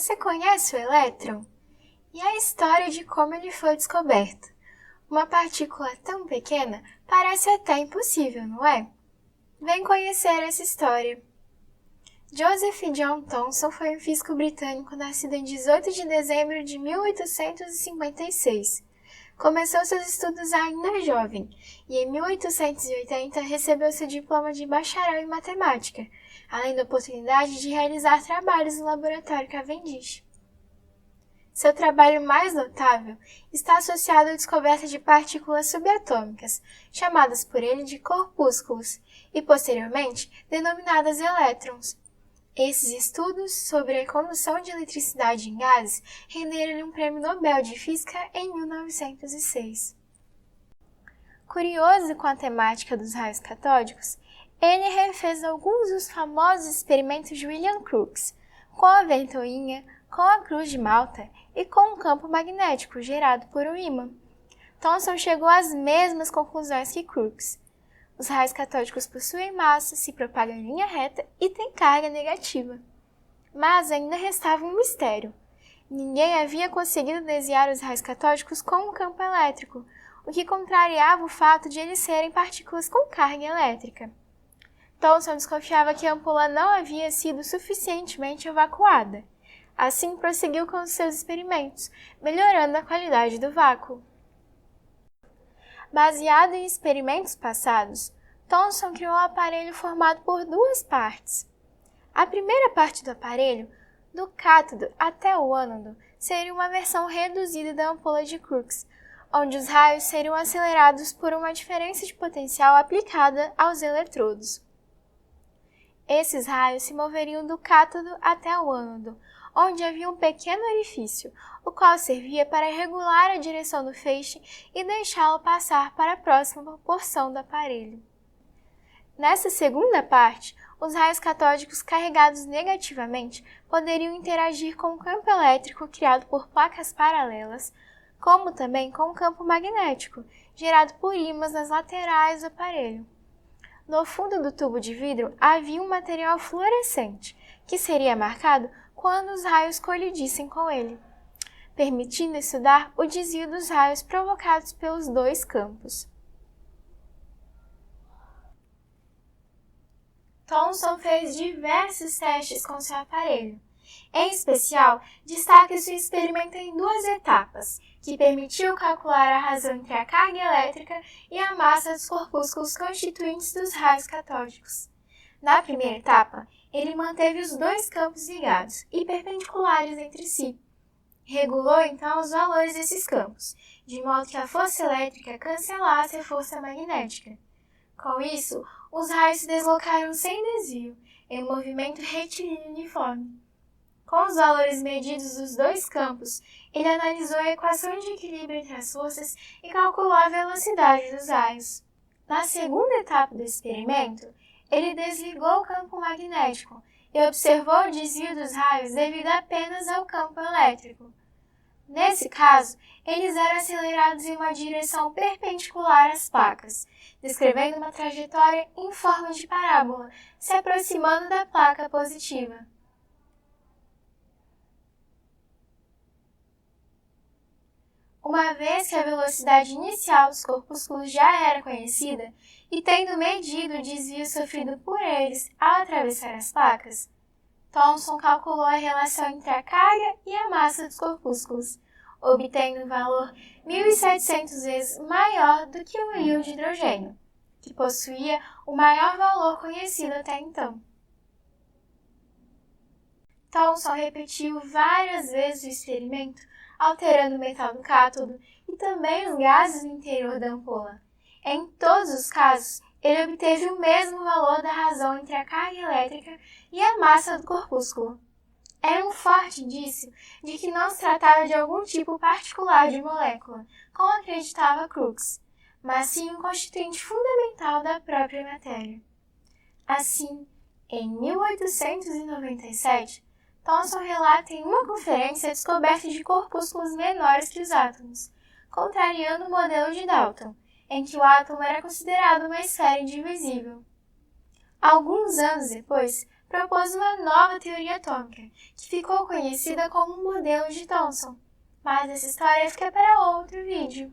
Você conhece o elétron? E a história de como ele foi descoberto? Uma partícula tão pequena parece até impossível, não é? Vem conhecer essa história. Joseph John Thomson foi um físico britânico nascido em 18 de dezembro de 1856. Começou seus estudos ainda jovem e em 1880 recebeu seu diploma de bacharel em matemática, além da oportunidade de realizar trabalhos no laboratório Cavendish. Seu trabalho mais notável está associado à descoberta de partículas subatômicas, chamadas por ele de corpúsculos, e posteriormente denominadas elétrons. Esses estudos sobre a condução de eletricidade em gases renderam-lhe um prêmio Nobel de Física em 1906. Curioso com a temática dos raios catódicos, ele refez alguns dos famosos experimentos de William Crookes, com a ventoinha, com a cruz de Malta e com um campo magnético gerado por um ímã. Thomson chegou às mesmas conclusões que Crookes. Os raios catódicos possuem massa, se propagam em linha reta e têm carga negativa. Mas ainda restava um mistério. Ninguém havia conseguido desviar os raios catódicos com um campo elétrico, o que contrariava o fato de eles serem partículas com carga elétrica. Thomson desconfiava que a ampola não havia sido suficientemente evacuada. Assim, prosseguiu com os seus experimentos, melhorando a qualidade do vácuo. Baseado em experimentos passados, Thomson criou um aparelho formado por duas partes. A primeira parte do aparelho, do cátodo até o ânodo, seria uma versão reduzida da ampola de Crookes, onde os raios seriam acelerados por uma diferença de potencial aplicada aos eletrodos. Esses raios se moveriam do cátodo até o ânodo, onde havia um pequeno orifício, o qual servia para regular a direção do feixe e deixá-lo passar para a próxima porção do aparelho. Nessa segunda parte, os raios catódicos carregados negativamente poderiam interagir com o campo elétrico criado por placas paralelas, como também com o campo magnético, gerado por ímãs nas laterais do aparelho. No fundo do tubo de vidro havia um material fluorescente, que seria marcado quando os raios colidissem com ele, permitindo estudar o desvio dos raios provocados pelos dois campos. Thomson fez diversos testes com seu aparelho. Em especial, destaca-se o experimento em duas etapas, que permitiu calcular a razão entre a carga elétrica e a massa dos corpúsculos constituintes dos raios catódicos. Na primeira etapa, ele manteve os dois campos ligados e perpendiculares entre si. Regulou então os valores desses campos, de modo que a força elétrica cancelasse a força magnética. Com isso, os raios se deslocaram sem desvio, em um movimento retilíneo uniforme. Com os valores medidos dos dois campos, ele analisou a equação de equilíbrio entre as forças e calculou a velocidade dos raios. Na segunda etapa do experimento, ele desligou o campo magnético e observou o desvio dos raios devido apenas ao campo elétrico. Nesse caso, eles eram acelerados em uma direção perpendicular às placas, descrevendo uma trajetória em forma de parábola, se aproximando da placa positiva. Uma vez que a velocidade inicial dos corpúsculos já era conhecida, e tendo medido o desvio sofrido por eles ao atravessar as placas, Thomson calculou a relação entre a carga e a massa dos corpúsculos, obtendo um valor 1.700 vezes maior do que o íon de hidrogênio, que possuía o maior valor conhecido até então. Thomson repetiu várias vezes o experimento, alterando o metal do cátodo e também os gases no interior da ampola. Em todos os casos, ele obteve o mesmo valor da razão entre a carga elétrica e a massa do corpúsculo. Era um forte indício de que não se tratava de algum tipo particular de molécula, como acreditava Crookes, mas sim um constituinte fundamental da própria matéria. Assim, em 1897, Thomson relata em uma conferência a descoberta de corpúsculos menores que os átomos, contrariando o modelo de Dalton, em que o átomo era considerado uma esfera indivisível. Alguns anos depois, propôs uma nova teoria atômica, que ficou conhecida como o modelo de Thomson. Mas essa história fica para outro vídeo.